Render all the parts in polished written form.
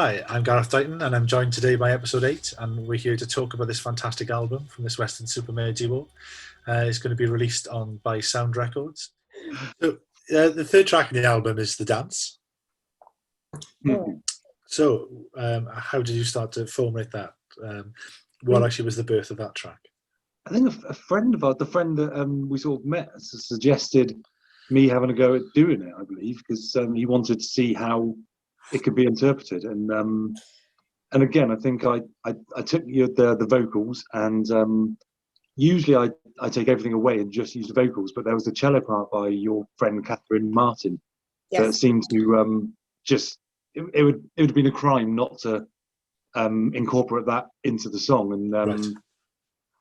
Hi, I'm Gareth Dyton, and I'm joined today by episode 8, and we're here to talk about this fantastic album from this Western Supermare duo. It's going to be released by SWND Records. So, the third track in the album is The Dance. So, how did you start to formulate that? What actually was the birth of that track? I think a friend of ours, the friend that we sort of met, suggested me having a go at doing it, I believe, because he wanted to see how it could be interpreted. And again, I think I took the vocals, and usually I take everything away and just use the vocals, but there was the cello part by your friend Catherine Martin that seemed to it would have been a crime not to incorporate that into the song. And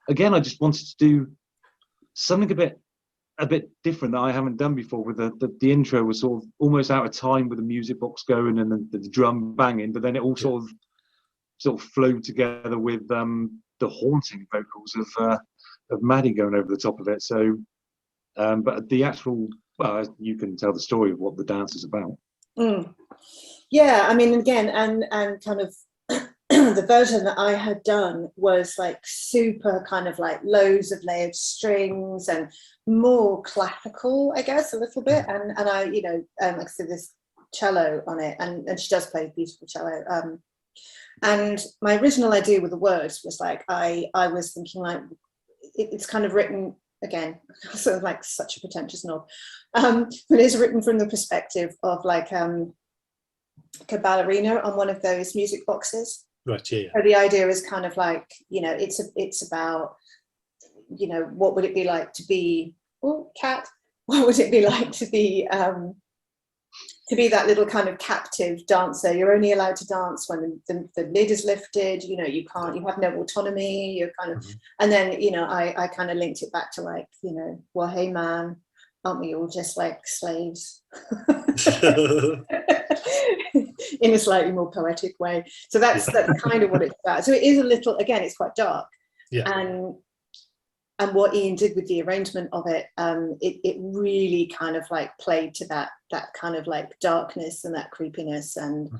again, I just wanted to do something a bit different that I haven't done before. With the intro was sort of almost out of time with the music box going and the drum banging, but then it all sort of flowed together with the haunting vocals of Maddie going over the top of it. So, but the actual, well, you can tell the story of what the dance is about. Yeah, I mean, again, and kind of the version that I had done was like super kind of like loads of layered strings and more classical, I guess, a little bit. And I, like I said, this cello on it, and she does play beautiful cello. And my original idea with the words was like, I was thinking like, it's kind of written, again, sort of like such a pretentious knob, but it's written from the perspective of like a ballerina on one of those music boxes. Right, yeah. So the idea is kind of like, it's about, what would it be like to be, cat? What would it be like to be that little kind of captive dancer? You're only allowed to dance when the lid is lifted. You have no autonomy. You're kind of, and then I kind of linked it back to like, well, hey man, aren't we all just like slaves? In a slightly more poetic way. So that's kind of what it's about. So it is a little, again, it's quite dark. Yeah. And what Ian did with the arrangement of it, it really kind of like played to that kind of like darkness and that creepiness. And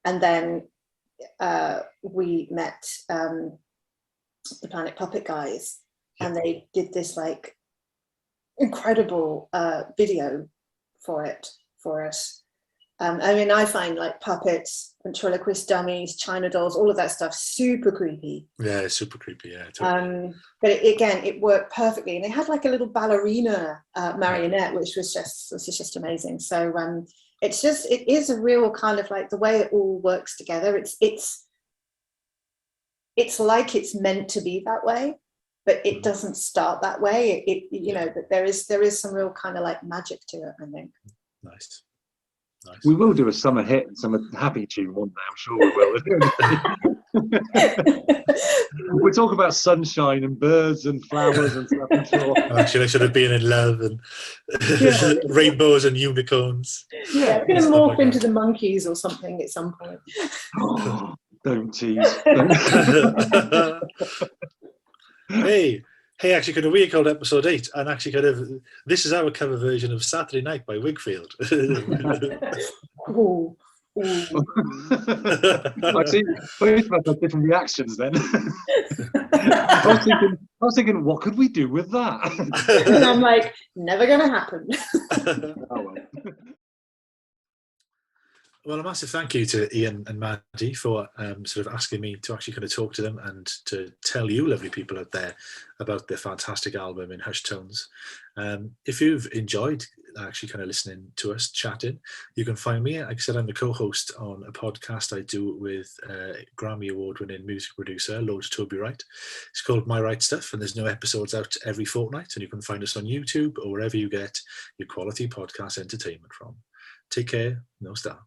then we met the Planet Puppet guys, and they did this like incredible video for us. I mean, I find like puppets, ventriloquist dummies, China dolls, all of that stuff super creepy. Yeah, super creepy. Yeah. Totally. But it worked perfectly, and they had like a little ballerina marionette, which was just amazing. So it is a real kind of like the way it all works together. It's like it's meant to be that way, but it doesn't start that way. But there is some real kind of like magic to it, I think. Nice. We will do a summer hit and some happy tune one day, I'm sure we will. We'll talk about sunshine and birds and flowers and stuff, I'm sure. Actually, I should have been in love and rainbows and unicorns. Yeah, we're going to morph into the monkeys or something at some point. Oh, don't tease. Hey, actually, kind of we called episode 8, and actually kind of this is our cover version of Saturday Night by Wigfield. Ooh. I see both of us have different reactions then. I was thinking, what could we do with that? And I'm like, never gonna happen. Well, a massive thank you to Ian and Maddie for sort of asking me to actually kind of talk to them and to tell you lovely people out there about their fantastic album in hushed tones. If you've enjoyed actually kind of listening to us chatting, you can find me. Like I said, I'm the co-host on a podcast I do with Grammy Award-winning music producer Lord Toby Wright. It's called My Right Stuff, and there's new episodes out every fortnight, and you can find us on YouTube or wherever you get your quality podcast entertainment from. Take care, no star.